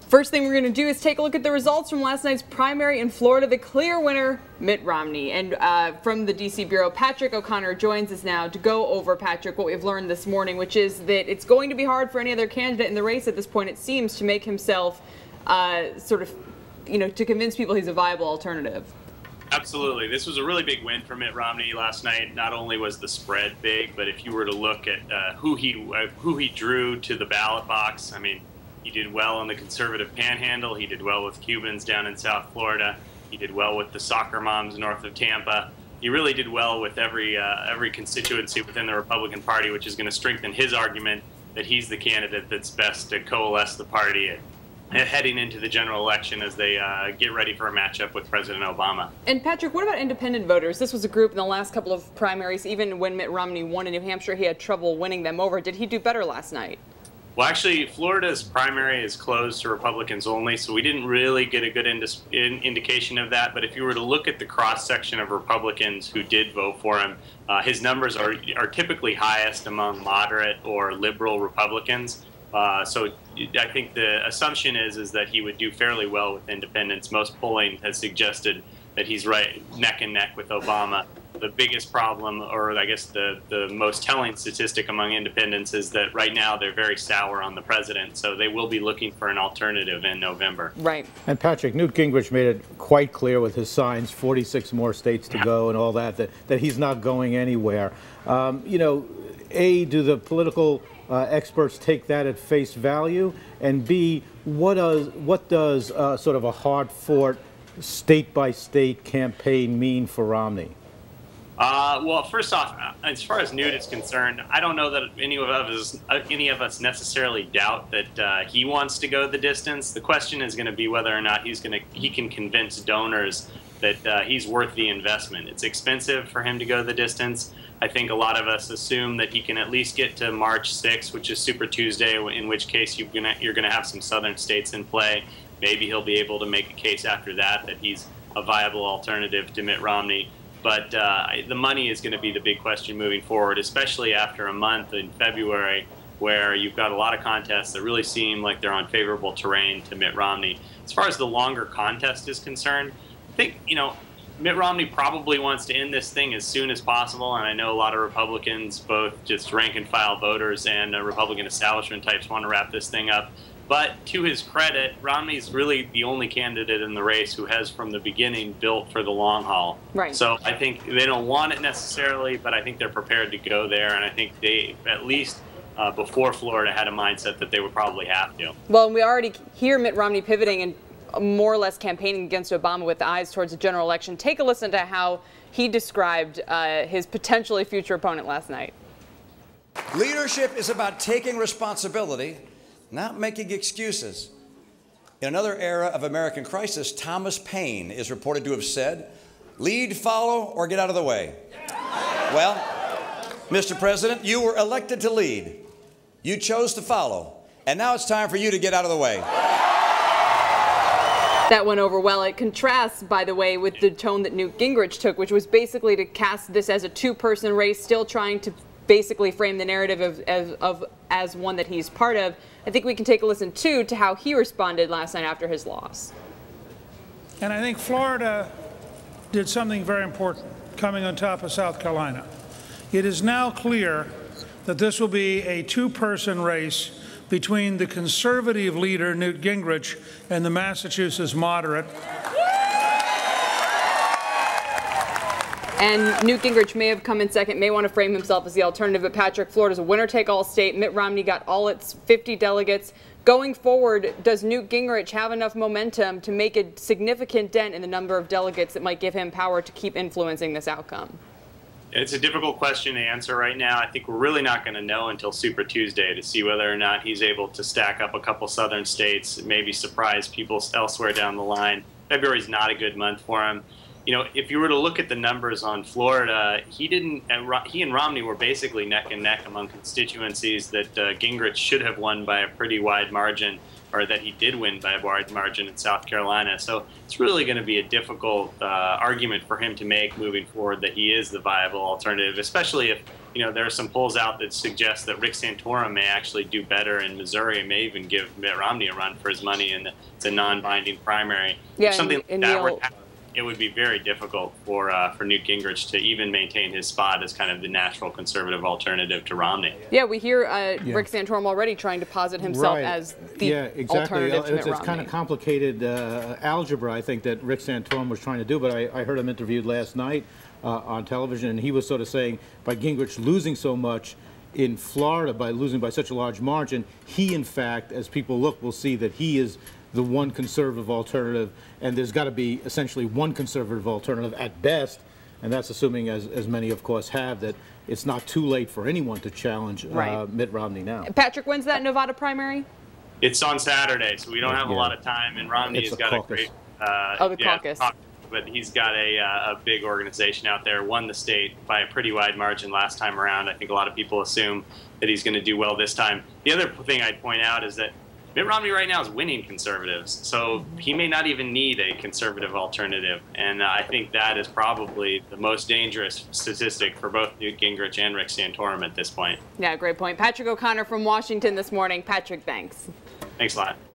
First thing we're going to do is take a look at the results from last night's primary in Florida. The clear winner, Mitt Romney. And from the D.C. Bureau, Patrick O'Connor joins us now to go over, Patrick, what we've learned this morning, which is that it's going to be hard for any other candidate in the race at this point, it seems, to make himself to convince people he's a viable alternative. Absolutely. This was a really big win for Mitt Romney last night. Not only was the spread big, but if you were to look at who he drew to the ballot box, I mean, he did well on the conservative panhandle. He did well with Cubans down in South Florida. He did well with the soccer moms north of Tampa. He really did well with every constituency within the Republican Party, which is going to strengthen his argument that he's the candidate that's best to coalesce the party heading into the general election as they get ready for a matchup with President Obama. And Patrick, what about independent voters? This was a group in the last couple of primaries. Even when Mitt Romney won in New Hampshire, he had trouble winning them over. Did he do better last night? Well, actually, Florida's primary is closed to Republicans only, so we didn't really get a good indication of that. But if you were to look at the cross-section of Republicans who did vote for him, his numbers are typically highest among moderate or liberal Republicans. So I think the assumption is that he would do fairly well with independents. Most polling has suggested that he's right neck and neck with Obama. The biggest problem, or I guess the most telling statistic among independents, is that right now they're very sour on the president, so they will be looking for an alternative in November. Right. And Patrick, Newt Gingrich made it quite clear with his signs, 46 more states to go and all that, that he's not going anywhere. Do the political experts take that at face value? And B, what does sort of a hard-fought, state-by-state campaign mean for Romney? Well, first off, as far as Newt is concerned, I don't know that any of us necessarily doubt that he wants to go the distance. The question is going to be whether or not he can convince donors that he's worth the investment. It's expensive for him to go the distance. I think a lot of us assume that he can at least get to March 6th, which is Super Tuesday, in which case you're gonna have some southern states in play. Maybe he'll be able to make a case after that he's a viable alternative to Mitt Romney. But the money is going to be the big question moving forward, especially after a month in February where you've got a lot of contests that really seem like they're on favorable terrain to Mitt Romney. As far as the longer contest is concerned, I think, Mitt Romney probably wants to end this thing as soon as possible, and I know a lot of Republicans, both just rank-and-file voters and Republican establishment types, want to wrap this thing up. But to his credit, Romney's really the only candidate in the race who has, from the beginning, built for the long haul. Right. So I think they don't want it necessarily, but I think they're prepared to go there, and I think they, at least before Florida, had a mindset that they would probably have to. Well, and we already hear Mitt Romney pivoting and more or less campaigning against Obama with eyes towards the general election. Take a listen to how he described his potentially future opponent last night. Leadership is about taking responsibility, not making excuses. In another era of American crisis, Thomas Paine is reported to have said, "Lead, follow, or get out of the way." Well, Mr. President, you were elected to lead. You chose to follow. And now it's time for you to get out of the way. That went over well. It contrasts, by the way, with the tone that Newt Gingrich took, which was basically to cast this as a two-person race, still trying to basically frame the narrative as one that he's part of. I think we can take a listen, too, to how he responded last night after his loss. And I think Florida did something very important, coming on top of South Carolina. It is now clear that this will be a two-person race between the conservative leader, Newt Gingrich, and the Massachusetts moderate. And Newt Gingrich may have come in second, may want to frame himself as the alternative, but Patrick, Florida's a winner-take-all state. Mitt Romney got all its 50 delegates. Going forward, does Newt Gingrich have enough momentum to make a significant dent in the number of delegates that might give him power to keep influencing this outcome? It's a difficult question to answer right now. I think we're really not going to know until Super Tuesday to see whether or not he's able to stack up a couple southern states, maybe surprise people elsewhere down the line. February's not a good month for him. If you were to look at the numbers on Florida, he and Romney were basically neck and neck among constituencies that Gingrich should have won by a pretty wide margin, or that he did win by a wide margin in South Carolina. So it's really going to be a difficult argument for him to make moving forward that he is the viable alternative, especially if there are some polls out that suggest that Rick Santorum may actually do better in Missouri and may even give Mitt Romney a run for his money, and it's a non-binding primary. Yeah, if something and like that Neil, were to happen, it would be very difficult for Newt Gingrich to even maintain his spot as kind of the natural conservative alternative to Romney. Yeah, we hear Rick Santorum already trying to posit himself as the alternative to Mitt Romney. It's kind of complicated algebra, I think, that Rick Santorum was trying to do, but I heard him interviewed last night on television, and he was sort of saying by Gingrich losing so much in Florida, by losing by such a large margin, he, in fact, as people look, will see that he is the one conservative alternative, and there's got to be essentially one conservative alternative at best, and that's assuming, as many, of course, have, that it's not too late for anyone to challenge Mitt Romney now. Patrick, when's that Nevada primary? It's on Saturday, so we don't have a lot of time, and Romney has got caucus. a great Caucus. But he's got a big organization out there, won the state by a pretty wide margin last time around. I think a lot of people assume that he's going to do well this time. The other thing I'd point out is that Mitt Romney right now is winning conservatives, so he may not even need a conservative alternative, and I think that is probably the most dangerous statistic for both Newt Gingrich and Rick Santorum at this point. Yeah, great point. Patrick O'Connor from Washington this morning. Patrick, thanks. Thanks a lot.